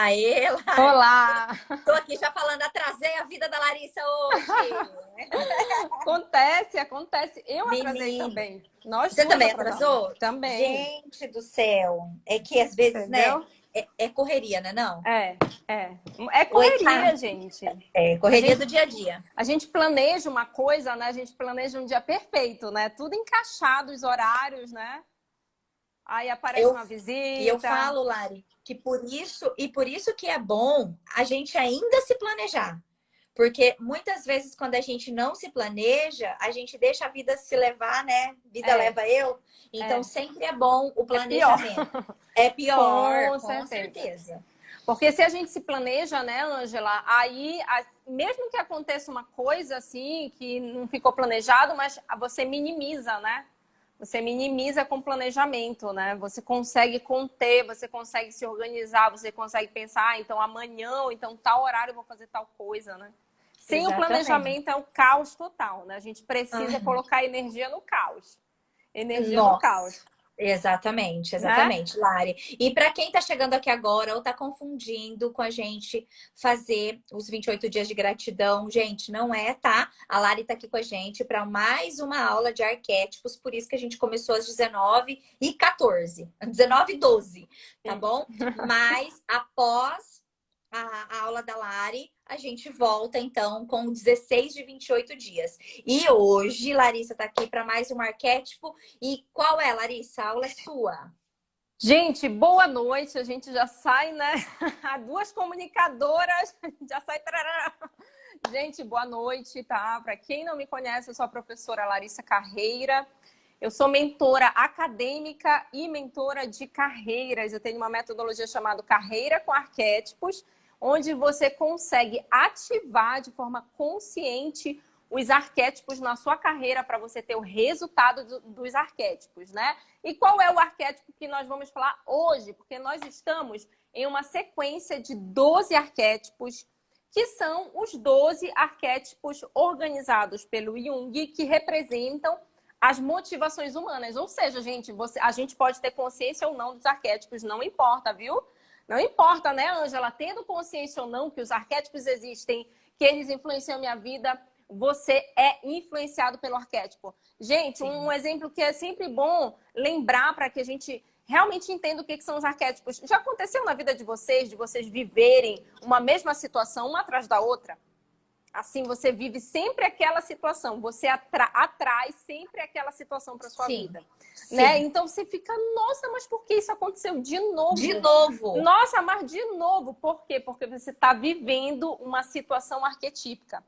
Aê, Lari. Olá! Tô aqui já falando, atrasei a vida da Larissa hoje. Acontece. Eu atrasei Menina, também. Nós você duas também atrasamos. atrasou? Também. Gente do céu. É que às vezes, né, Entendeu? é correria, né, não? É, é. É Oi, tá. correria, gente. É A correria do gente, dia a dia. a gente planeja uma coisa, né? A gente planeja um dia perfeito, né? Tudo encaixado, os horários, né? Aí aparece Eu, uma e eu visita. falo, Lari, que por isso que é bom a gente ainda se planejar. Porque muitas vezes, quando a gente não se planeja, a gente deixa a vida se levar, né? Vida É, leva eu. Então, é. sempre é bom o É pior. planejamento. É pior, Com com certeza. certeza. Porque se a gente se planeja, né, Ângela, aí, mesmo que aconteça uma coisa assim, que não ficou planejado, mas você minimiza, né? Você minimiza com planejamento, né? Você consegue conter, você consegue se organizar, você consegue pensar, então amanhã, ou então tal horário eu vou fazer tal coisa, né? Sem o Exatamente. planejamento é o caos total, né? A gente precisa Aham. colocar energia no caos. Energia no Nossa. caos, Exatamente, né? exatamente, Lari. E para quem está chegando aqui agora ou está confundindo com a gente fazer os 28 dias de gratidão, gente, não é, tá? A Lari está aqui com a gente para mais uma aula de arquétipos, por isso que a gente começou às 19h14, 19h12, tá Isso. bom? Mas após a aula da Lari, a gente volta então com 16 de 28 dias. E hoje, Larissa está aqui para mais um arquétipo. E qual é, Larissa? A aula é sua. Gente, boa noite. A gente já sai, né? Duas comunicadoras, já sai. Tarará. Gente, boa noite, tá? Para quem não me conhece, eu sou a professora Larissa Carreira. Eu sou mentora acadêmica e mentora de carreiras. Eu tenho uma metodologia chamada Carreira com Arquétipos, onde você consegue ativar de forma consciente os arquétipos na sua carreira para você ter o resultado dos arquétipos, né? E qual é o arquétipo que nós vamos falar hoje? Porque nós estamos em uma sequência de 12 arquétipos, que são os 12 arquétipos organizados pelo Jung, que representam as motivações humanas. Ou seja, gente, a gente pode ter consciência ou não dos arquétipos, não importa, viu? Não importa, né, Ângela? Tendo consciência ou não que os arquétipos existem, que eles influenciam a minha vida, você é influenciado pelo arquétipo. Gente, um Sim. exemplo que é sempre bom lembrar para que a gente realmente entenda o que são os arquétipos. Já aconteceu na vida de vocês viverem uma mesma situação, uma atrás da outra? Assim, você vive sempre aquela situação, você atrai sempre aquela situação para sua Sim. vida, né? Sim. Então você fica, nossa, mas por que isso aconteceu de novo? De novo. Nossa, mas de novo, por quê? Porque você está vivendo uma situação arquetípica.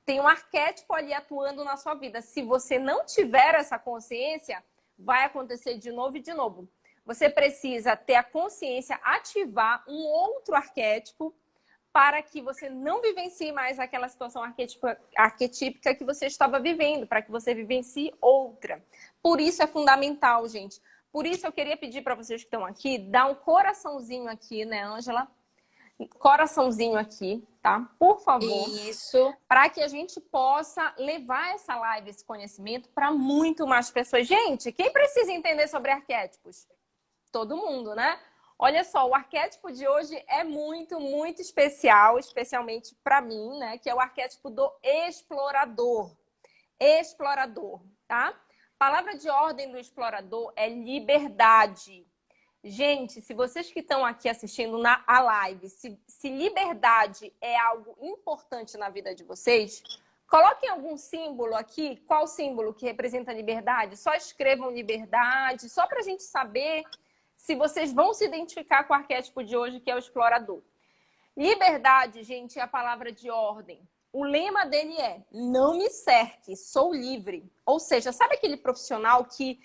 Tem um arquétipo ali atuando na sua vida. Se você não tiver essa consciência, vai acontecer de novo e de novo. Você precisa ter a consciência, ativar um outro arquétipo para que você não vivencie mais aquela situação arquetípica que você estava vivendo, para que você vivencie outra. Por isso é fundamental, gente. Por isso eu queria pedir para vocês que estão aqui, dar um coraçãozinho aqui, né, Ângela? Coraçãozinho aqui, tá? Por favor. Isso. Para que a gente possa levar essa live, esse conhecimento para muito mais pessoas. Gente, quem precisa entender sobre arquétipos? Todo mundo, né? Olha só, o arquétipo de hoje é muito, muito especial, especialmente para mim, né? Que é o arquétipo do explorador. Explorador, tá? Palavra de ordem do explorador é liberdade. Gente, se vocês que estão aqui assistindo a live, se liberdade é algo importante na vida de vocês, coloquem algum símbolo aqui. Qual símbolo que representa liberdade? Só escrevam liberdade, só para a gente saber se vocês vão se identificar com o arquétipo de hoje, que é o explorador. Liberdade, gente, é a palavra de ordem. O lema dele é: não me cerque, sou livre. Ou seja, sabe aquele profissional que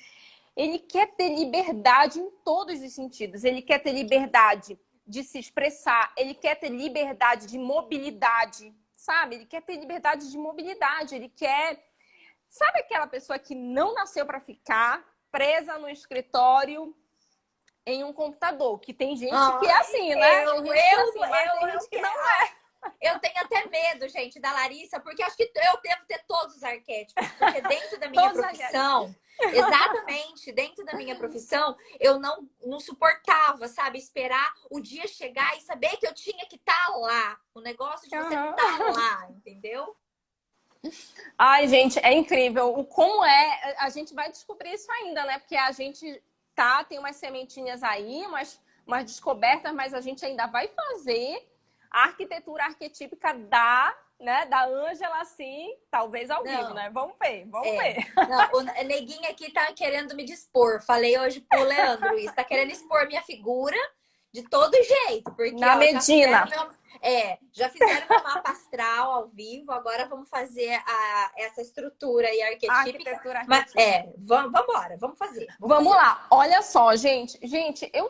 ele quer ter liberdade em todos os sentidos. Ele quer ter liberdade de se expressar, ele quer ter liberdade de mobilidade, sabe? Ele quer ter liberdade de mobilidade, ele quer... Sabe aquela pessoa que não nasceu para ficar presa no escritório em um computador? Que tem gente que é Ai, assim, né? Tem gente que é assim, mas tem eu gente que quero. não é. Eu tenho até medo, gente, da Larissa, porque acho que eu devo ter todos os arquétipos, porque dentro da minha profissão, exatamente, dentro da minha profissão, eu não suportava, sabe, esperar o dia chegar e saber que eu tinha que estar lá. O negócio de você estar lá, entendeu? Ai, gente, é incrível. O como é, a gente vai descobrir isso ainda, né? Porque a gente tem umas sementinhas aí, umas descobertas, mas a gente ainda vai fazer a arquitetura arquetípica da Ângela, assim, talvez ao vivo, né? Vamos ver. Não, o neguinho aqui tá querendo me dispor. Falei hoje pro Leandro isso. Tá querendo expor minha figura de todo jeito. Porque, na Medina. Já fizeram meu mapa astral ao vivo. Agora vamos fazer essa estrutura aí arquetípica. Vamos fazer. Vamos lá. Olha só, gente. Gente, eu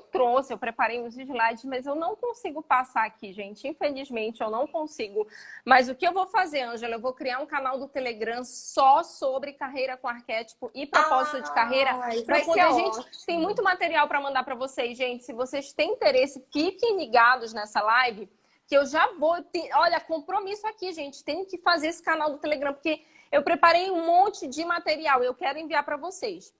preparei uns slides, mas eu não consigo passar aqui, gente. Infelizmente, eu não consigo. Mas o que eu vou fazer, Ângela? Eu vou criar um canal do Telegram só sobre carreira com arquétipo e propósito de carreira. Para poder, gente, tem muito material para mandar para vocês, gente. Se vocês têm interesse, fiquem ligados nessa live, que eu já vou... Olha, compromisso aqui, gente. Tenho que fazer esse canal do Telegram, porque eu preparei um monte de material. Eu quero enviar para vocês.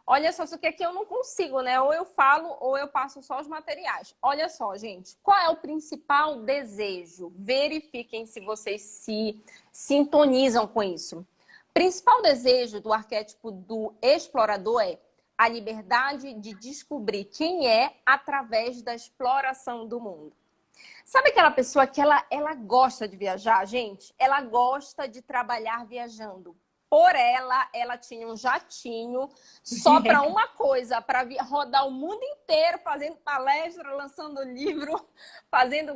Olha só que aqui eu não consigo, né? Ou eu falo, ou eu passo só os materiais. Olha só, gente. Qual é o principal desejo? Verifiquem se vocês se sintonizam com isso. O principal desejo do arquétipo do explorador é a liberdade de descobrir quem é através da exploração do mundo. Sabe aquela pessoa que ela gosta de viajar, gente? Ela gosta de trabalhar viajando. Por ela tinha um jatinho só para uma coisa, para rodar o mundo inteiro, fazendo palestra, lançando livro,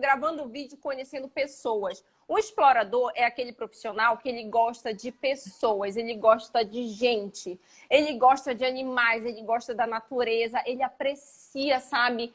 gravando vídeo, conhecendo pessoas. O explorador é aquele profissional que ele gosta de pessoas, ele gosta de gente, ele gosta de animais, ele gosta da natureza, ele aprecia, sabe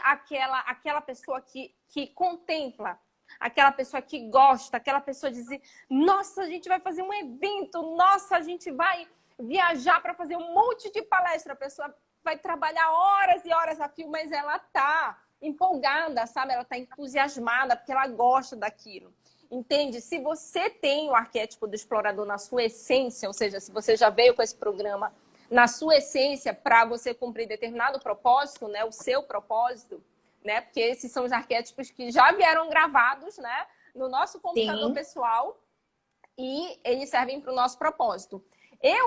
aquela pessoa que contempla, aquela pessoa que gosta, aquela pessoa dizer, nossa, a gente vai fazer um evento, nossa, a gente vai viajar para fazer um monte de palestra, a pessoa vai trabalhar horas e horas a fio, mas ela tá empolgada, sabe? Ela tá entusiasmada porque ela gosta daquilo. Entende? Se você tem o arquétipo do explorador na sua essência, ou seja, se você já veio com esse programa na sua essência para você cumprir determinado propósito, né? O seu propósito, né? Porque esses são os arquétipos que já vieram gravados, né? No nosso computador pessoal e eles servem para o nosso propósito.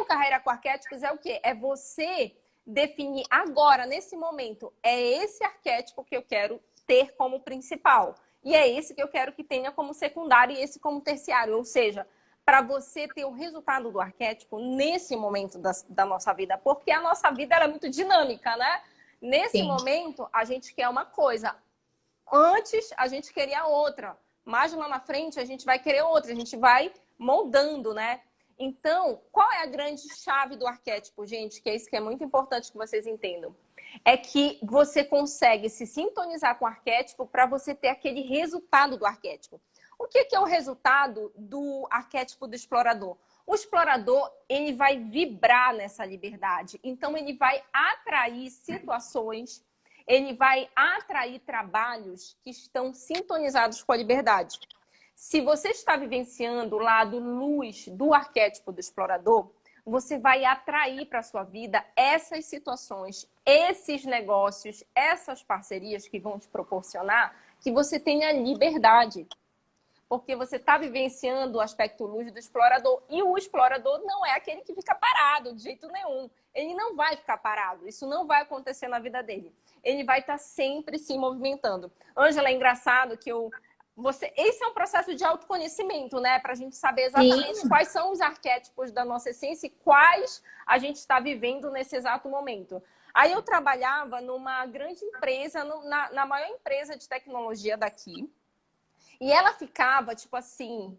Carreira com arquétipos é o quê? É você definir agora, nesse momento, é esse arquétipo que eu quero ter como principal. E é esse que eu quero que tenha como secundário e esse como terciário. Ou seja, para você ter o resultado do arquétipo nesse momento da nossa vida. Porque a nossa vida ela é muito dinâmica, né? Nesse momento, a gente quer uma coisa. Antes, a gente queria outra. Mais lá na frente, a gente vai querer outra. A gente vai moldando, né? Então, qual é a grande chave do arquétipo, gente? Que é isso que é muito importante que vocês entendam. É que você consegue se sintonizar com o arquétipo para você ter aquele resultado do arquétipo. O que é o resultado do arquétipo do explorador? O explorador, ele vai vibrar nessa liberdade. Então, ele vai atrair situações, ele vai atrair trabalhos que estão sintonizados com a liberdade. Se você está vivenciando o lado luz do arquétipo do explorador, você vai atrair para a sua vida essas situações, esses negócios, essas parcerias que vão te proporcionar que você tenha liberdade. Porque você está vivenciando o aspecto luz do explorador. E o explorador não é aquele que fica parado de jeito nenhum. Ele não vai ficar parado. Isso não vai acontecer na vida dele. Ele vai estar sempre se movimentando. Ângela, é engraçado que esse é um processo de autoconhecimento, né? Para a gente saber exatamente quais são os arquétipos da nossa essência e quais a gente está vivendo nesse exato momento. Aí eu trabalhava numa grande empresa, na maior empresa de tecnologia daqui. E ela ficava, tipo assim,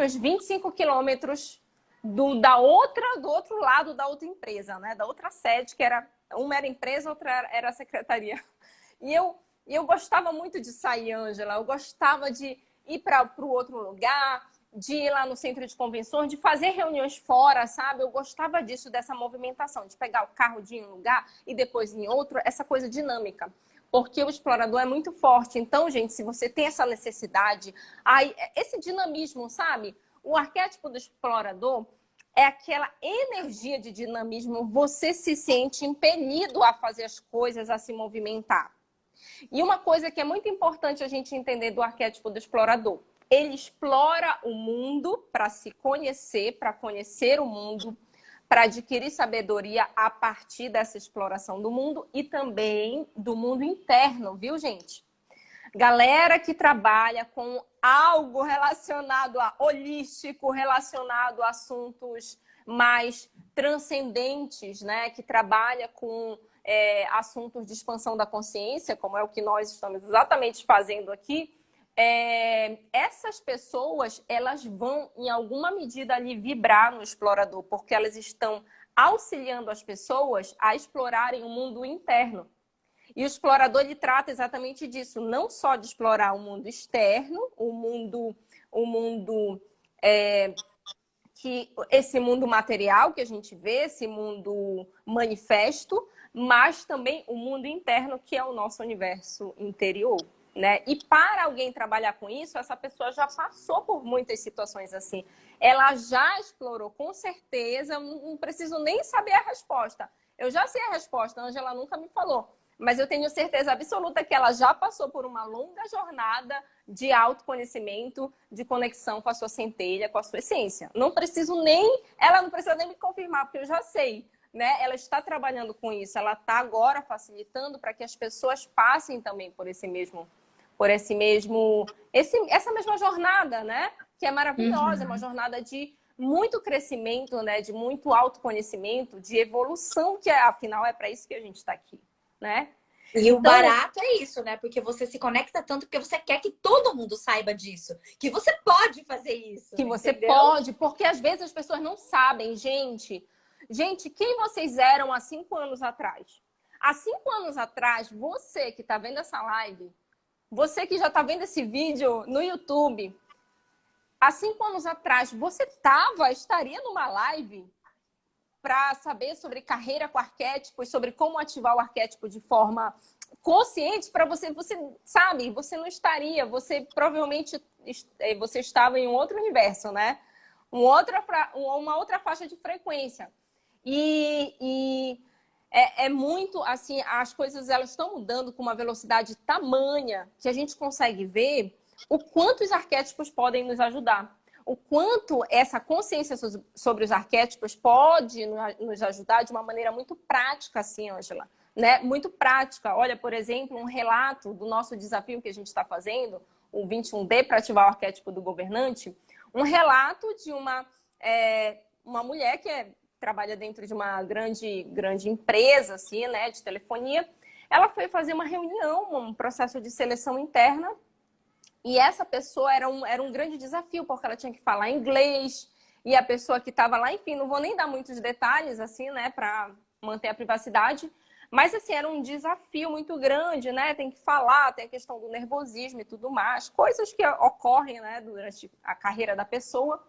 uns 25 quilômetros do outro lado da outra empresa, né? Da outra sede, que uma era empresa, outra era secretaria. E eu gostava muito de sair, Ângela. Eu gostava de ir para o outro lugar, de ir lá no centro de convenções, de fazer reuniões fora, sabe? Eu gostava disso, dessa movimentação, de pegar o carro de um lugar e depois em outro, essa coisa dinâmica. porque o explorador é muito forte. Então, gente, se você tem essa necessidade, aí, esse dinamismo, sabe? O arquétipo do explorador é aquela energia de dinamismo, você se sente impelido a fazer as coisas, a se movimentar. E uma coisa que é muito importante a gente entender do arquétipo do explorador, ele explora o mundo para se conhecer, para conhecer o mundo, para adquirir sabedoria a partir dessa exploração do mundo e também do mundo interno, viu, gente? Galera que trabalha com algo relacionado a holístico, relacionado a assuntos mais transcendentes, né? Que trabalha com assuntos de expansão da consciência, como é o que nós estamos exatamente fazendo aqui. Essas pessoas, elas vão, em alguma medida, ali vibrar no explorador, porque elas estão auxiliando as pessoas a explorarem o mundo interno. E o explorador, ele trata exatamente disso, não só de explorar o mundo externo, esse mundo material que a gente vê, esse mundo manifesto, mas também o mundo interno, que é o nosso universo interior, né? E para alguém trabalhar com isso, essa pessoa já passou por muitas situações assim. Ela já explorou, com certeza, não preciso nem saber a resposta. Eu já sei a resposta, a Ângela nunca me falou. Mas eu tenho certeza absoluta que ela já passou por uma longa jornada de autoconhecimento, de conexão com a sua centelha, com a sua essência. Ela não precisa nem me confirmar, porque eu já sei, né? Ela está trabalhando com isso, ela está agora facilitando para que as pessoas passem também por essa mesma jornada, né? Que é maravilhosa, é uma jornada de muito crescimento, né? De muito autoconhecimento, de evolução, que afinal é para isso que a gente está aqui. Né? E o barato é isso, né? Porque você se conecta tanto porque você quer que todo mundo saiba disso. Que você pode fazer isso. Que você entendeu? pode, porque às vezes as pessoas não sabem, gente. Gente, quem vocês eram há 5 anos atrás? Há 5 anos atrás, você que está vendo essa live, você que já está vendo esse vídeo no YouTube, há 5 anos atrás, você estaria numa live para saber sobre carreira com arquétipos, sobre como ativar o arquétipo de forma consciente para você sabe, você não estaria, você provavelmente você estava em um outro universo, né? Uma outra faixa de frequência. E é muito assim, as coisas elas estão mudando com uma velocidade tamanha que a gente consegue ver o quanto os arquétipos podem nos ajudar. O quanto essa consciência sobre os arquétipos pode nos ajudar de uma maneira muito prática, assim, Ângela, né? Muito prática. Olha, por exemplo, um relato do nosso desafio que a gente está fazendo, o 21D, para ativar o arquétipo do governante, um relato de uma mulher que trabalha dentro de uma grande empresa, assim, né, de telefonia. Ela foi fazer uma reunião, um processo de seleção interna. E essa pessoa era um grande desafio, porque ela tinha que falar inglês. E a pessoa que estava lá, enfim, não vou nem dar muitos detalhes, assim, né, para manter a privacidade. Mas, assim, era um desafio muito grande, né? Tem que falar, tem a questão do nervosismo e tudo mais. Coisas que ocorrem, né, durante a carreira da pessoa.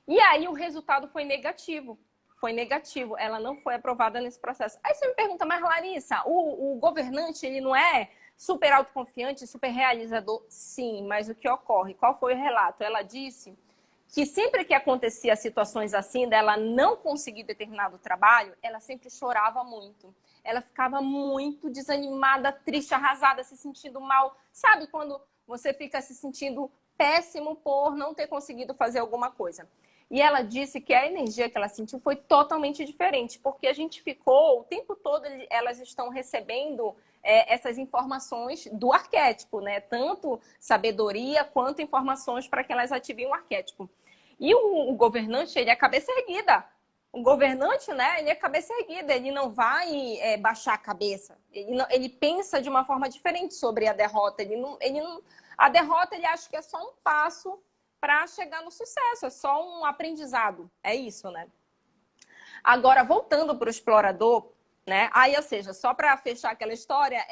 E aí o resultado foi negativo. Foi negativo. Ela não foi aprovada nesse processo. Aí você me pergunta, mas Larissa, o governante, ele não é super autoconfiante, super realizador? Sim, mas o que ocorre? Qual foi o relato? Ela disse que sempre que acontecia situações assim, dela não conseguir determinado trabalho, ela sempre chorava muito. Ela ficava muito desanimada, triste, arrasada, se sentindo mal. Sabe quando você fica se sentindo péssimo por não ter conseguido fazer alguma coisa? E ela disse que a energia que ela sentiu foi totalmente diferente, porque a gente ficou, o tempo todo elas estão recebendo essas informações do arquétipo, né? Tanto sabedoria quanto informações para que elas ativem o arquétipo. E o governante, ele é cabeça erguida. O governante, né? Ele é cabeça erguida, ele não vai baixar a cabeça. Ele pensa de uma forma diferente sobre a derrota. A derrota, ele acha que é só um passo para chegar no sucesso, é só um aprendizado. É isso, né? Agora, voltando para o explorador, né? Aí, ou seja, só para fechar aquela história,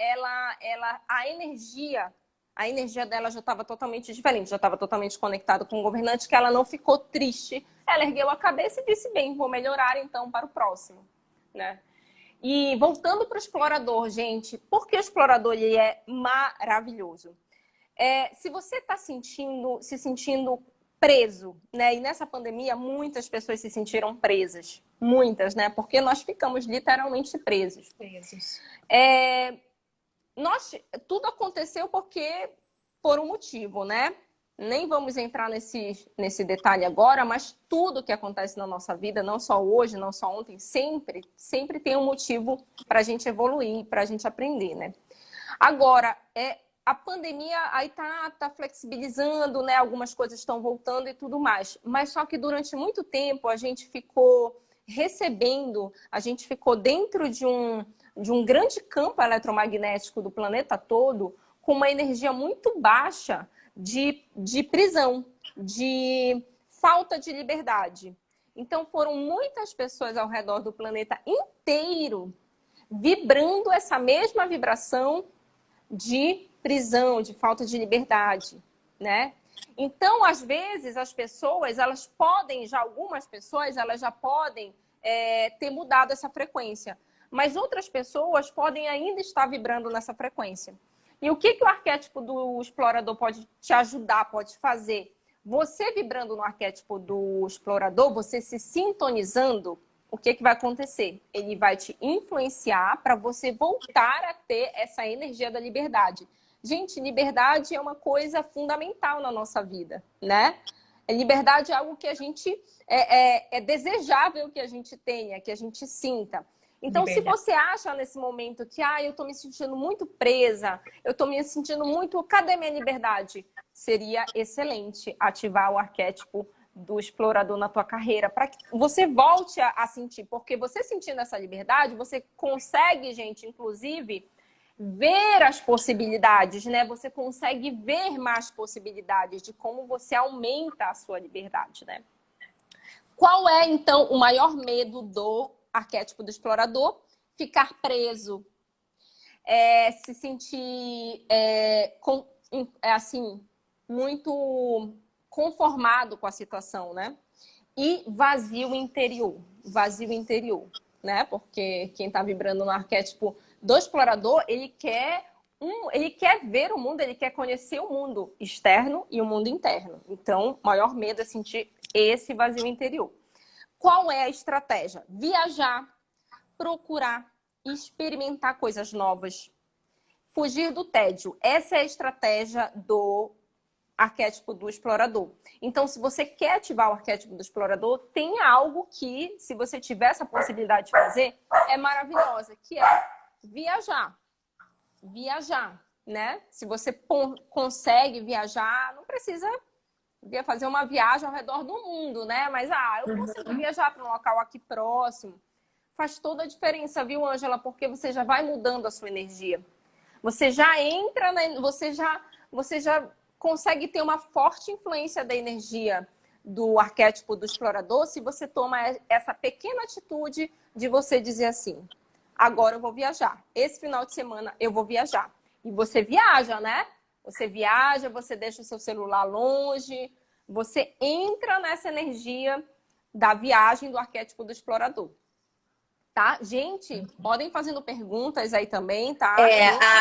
a energia dela já estava totalmente diferente, já estava totalmente conectada com o governante, que ela não ficou triste. Ela ergueu a cabeça e disse, bem, vou melhorar então para o próximo, né? E voltando para o explorador, gente, porque o explorador ele é maravilhoso. Se você está se sentindo preso, né? E nessa pandemia muitas pessoas se sentiram presas, muitas, né? Porque nós ficamos literalmente presos. Tudo aconteceu por um motivo, né? Nem vamos entrar nesse detalhe agora, mas tudo que acontece na nossa vida, não só hoje, não só ontem, sempre tem um motivo para a gente evoluir, para a gente aprender, né? Agora, a pandemia aí tá flexibilizando, né? Algumas coisas estão voltando e tudo mais. Mas só que durante muito tempo a gente ficou a gente ficou dentro de um grande campo eletromagnético do planeta todo, com uma energia muito baixa de prisão, de falta de liberdade. Então foram muitas pessoas ao redor do planeta inteiro vibrando essa mesma vibração de prisão, de falta de liberdade, né? Então, às vezes, as pessoas, algumas pessoas, elas já podem ter mudado essa frequência. Mas outras pessoas podem ainda estar vibrando nessa frequência. E o que o arquétipo do explorador pode te ajudar, pode fazer? Você vibrando no arquétipo do explorador, você se sintonizando, o que vai acontecer? Ele vai te influenciar para você voltar a ter essa energia da liberdade. Gente, liberdade é uma coisa fundamental na nossa vida, né? Liberdade é algo que a gente é desejável que a gente tenha, que a gente sinta. Então, se você acha nesse momento que eu estou me sentindo muito presa, eu estou me sentindo muito... Cadê minha liberdade? Seria excelente ativar o arquétipo do explorador na tua carreira, para que você volte a sentir. Porque você sentindo essa liberdade, você consegue, gente, inclusive, ver as possibilidades, né? Você consegue ver mais possibilidades de como você aumenta a sua liberdade, né? Qual é, então, o maior medo do arquétipo do explorador? Ficar preso, se sentir assim, muito conformado com a situação, né? E vazio interior, né? Porque quem está vibrando no arquétipo do explorador, ele quer ver o mundo, ele quer conhecer o mundo externo e o mundo interno. Então, o maior medo é sentir esse vazio interior. Qual é a estratégia? Viajar, procurar, experimentar coisas novas, fugir do tédio. Essa é a estratégia do arquétipo do explorador. Então, se você quer ativar o arquétipo do explorador, tem algo que, se você tiver essa possibilidade de fazer, é maravilhosa, que é viajar. Viajar, né? Se você consegue viajar, não precisa fazer uma viagem ao redor do mundo, né? Mas, eu consigo viajar para um local aqui próximo. Faz toda a diferença, viu, Ângela? Porque você já vai mudando a sua energia. Você já entra, você já consegue ter uma forte influência da energia do arquétipo do explorador se você toma essa pequena atitude de você dizer assim: agora eu vou viajar. Esse final de semana eu vou viajar. E você viaja, né? Você viaja, você deixa o seu celular longe, você entra nessa energia da viagem do arquétipo do explorador. Tá? Gente, podem fazendo perguntas aí também, tá?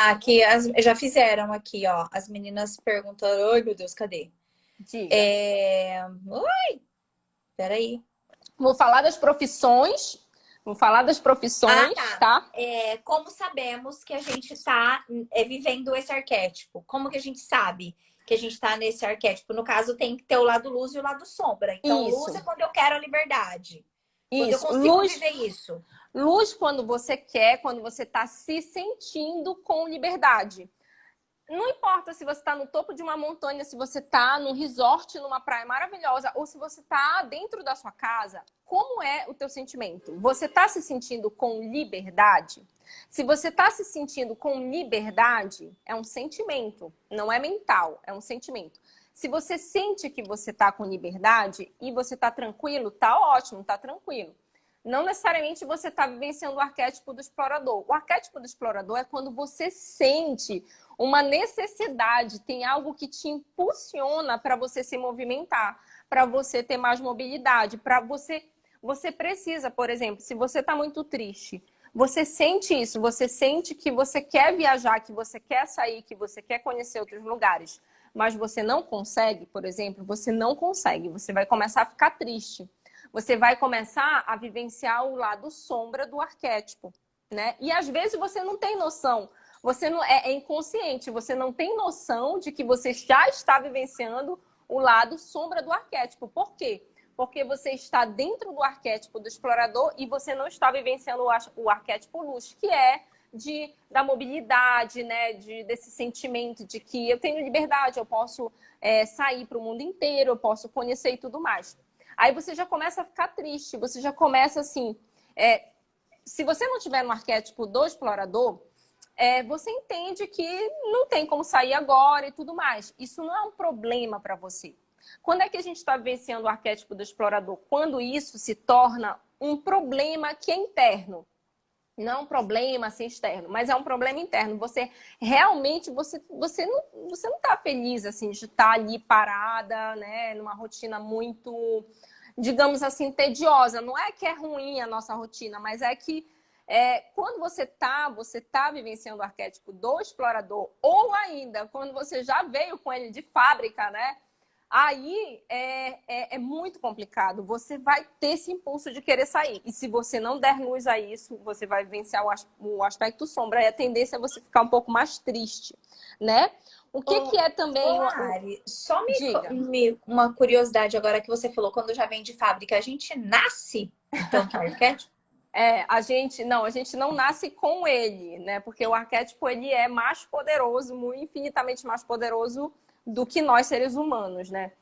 Aqui já fizeram aqui, ó. As meninas perguntando. Ai, meu Deus, cadê? Diga. Oi! Peraí. Vou falar das profissões. Tá? Como sabemos que a gente está vivendo esse arquétipo? Como que a gente sabe que a gente está nesse arquétipo? No caso, tem que ter o lado luz e o lado sombra. Então, luz é quando eu quero a liberdade. Quando eu consigo viver isso. Luz quando você quer, quando você está se sentindo com liberdade. Não importa se você está no topo de uma montanha, se você está num resort, numa praia maravilhosa, ou se você está dentro da sua casa, como é o teu sentimento? Você está se sentindo com liberdade? Se você está se sentindo com liberdade, é um sentimento, não é mental, é um sentimento. Se você sente que você está com liberdade e você está tranquilo, tá ótimo, tá tranquilo. Não necessariamente você está vivenciando o arquétipo do explorador. O arquétipo do explorador é quando você sente uma necessidade, tem algo que te impulsiona para você se movimentar, para você ter mais mobilidade, para você precisa, por exemplo, se você está muito triste, Você sente isso, você sente que você quer viajar, que você quer sair, que você quer conhecer outros lugares, mas você não consegue, por exemplo, você não consegue, você vai começar a ficar triste. Você vai começar a vivenciar o lado sombra do arquétipo, né? E às vezes você não tem noção, você não é inconsciente, você não tem noção de que você já está vivenciando o lado sombra do arquétipo. Por quê? Porque você está dentro do arquétipo do explorador e você não está vivenciando o arquétipo luz, que é da mobilidade, né? Desse sentimento de que eu tenho liberdade, eu posso sair para o mundo inteiro, eu posso conhecer e tudo mais. Aí você já começa a ficar triste, você já começa assim... se você não tiver no arquétipo do explorador, você entende que não tem como sair agora e tudo mais. Isso não é um problema para você. Quando é que a gente está vivenciando o arquétipo do explorador? Quando isso se torna um problema que é interno. Não é um problema assim, externo, mas é um problema interno. Você realmente, você não está feliz assim, de estar ali parada, né, numa rotina muito, digamos assim, tediosa. Não é que é ruim a nossa rotina, mas é que quando você tá vivenciando o arquétipo do explorador, ou ainda quando você já veio com ele de fábrica, né? Aí é muito complicado. Você vai ter esse impulso de querer sair. E se você não der luz a isso, você vai vivenciar o aspecto sombra. E a tendência é você ficar um pouco mais triste, né? O que é também... Ari, só Diga. uma curiosidade agora que você falou, quando já vem de fábrica, a gente nasce, então, com o arquétipo? A gente não nasce com ele, né? Porque o arquétipo, ele é mais poderoso, infinitamente mais poderoso do que nós, seres humanos, né?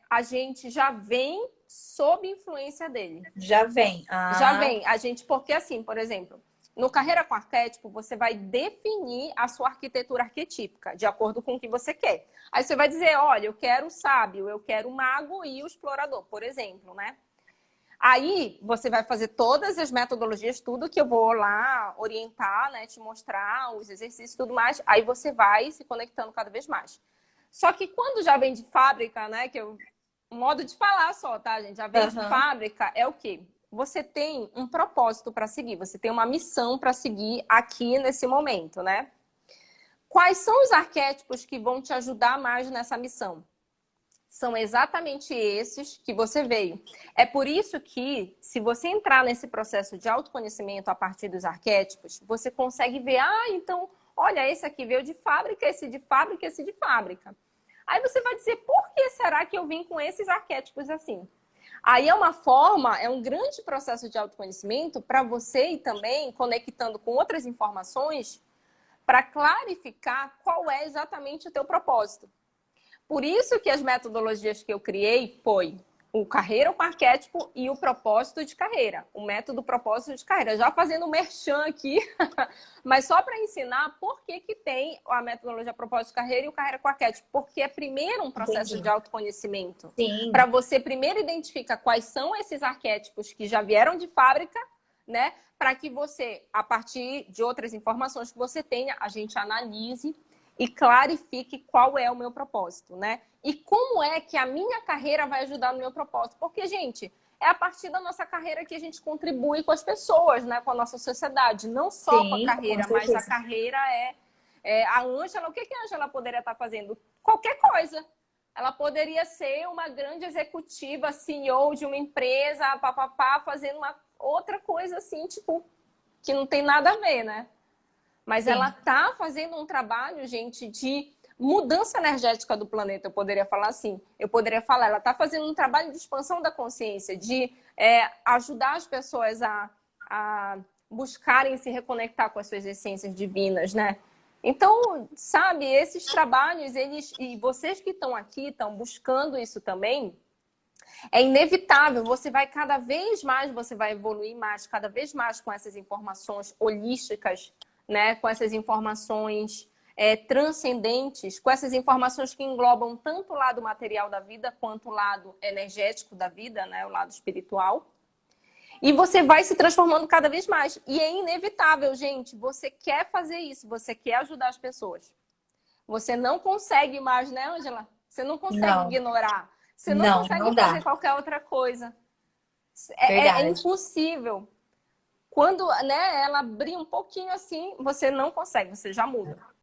A gente já vem sob influência dele. Já vem. Já vem. Porque assim, por exemplo, no Carreira com Arquétipo, você vai definir a sua arquitetura arquetípica, de acordo com o que você quer. Aí você vai dizer, olha, eu quero o sábio, eu quero o mago e o explorador, por exemplo, né? Aí você vai fazer todas as metodologias, tudo que eu vou lá orientar, né, te mostrar os exercícios e tudo mais. Aí você vai se conectando cada vez mais. Só que quando já vem de fábrica, né, um modo de falar só, tá, gente? Já vem de fábrica, é o quê? Você tem um propósito para seguir, você tem uma missão para seguir aqui nesse momento, né? Quais são os arquétipos que vão te ajudar mais nessa missão? São exatamente esses que você veio. É por isso que, se você entrar nesse processo de autoconhecimento a partir dos arquétipos, você consegue ver, então, olha, esse aqui veio de fábrica, esse de fábrica, esse de fábrica. Aí você vai dizer, por que será que eu vim com esses arquétipos assim? Aí é um grande processo de autoconhecimento para você ir também conectando com outras informações para clarificar qual é exatamente o teu propósito. Por isso que as metodologias que eu criei foi o Carreira com Arquétipo e o Propósito de Carreira. O método Propósito de Carreira. Já fazendo merchan aqui, mas só para ensinar por que tem a metodologia Propósito de Carreira e o Carreira com Arquétipo. Porque é primeiro um processo de autoconhecimento. Para você primeiro identificar quais são esses arquétipos que já vieram de fábrica, né? Para que você, a partir de outras informações que você tenha, a gente analise e clarifique qual é o meu propósito, né? E como é que a minha carreira vai ajudar no meu propósito? Porque, gente, é a partir da nossa carreira que a gente contribui com as pessoas, né? Com a nossa sociedade. Não só com a carreira, mas a carreira a Ângela, o que a Ângela poderia estar fazendo? Qualquer coisa. Ela poderia ser uma grande executiva, CEO de uma empresa, fazendo uma outra coisa assim, tipo, que não tem nada a ver, né? Mas ela está fazendo um trabalho, gente, de mudança energética do planeta, eu poderia falar assim. Eu poderia falar, ela está fazendo um trabalho de expansão da consciência, de ajudar as pessoas a buscarem se reconectar com as suas essências divinas, né? Então, sabe, esses trabalhos, e vocês que estão aqui, estão buscando isso também, é inevitável, você vai cada vez mais, você vai evoluir mais, cada vez mais com essas informações holísticas, né? Com essas informações transcendentes, com essas informações que englobam tanto o lado material da vida quanto o lado energético da vida, né? O lado espiritual. E você vai se transformando cada vez mais. E é inevitável, gente. Você quer fazer isso, você quer ajudar as pessoas. Você não consegue mais, né, Ângela? Você não consegue ignorar. Você não consegue fazer qualquer outra coisa. É impossível. Quando, né, ela abrir um pouquinho assim, você não consegue, você já muda.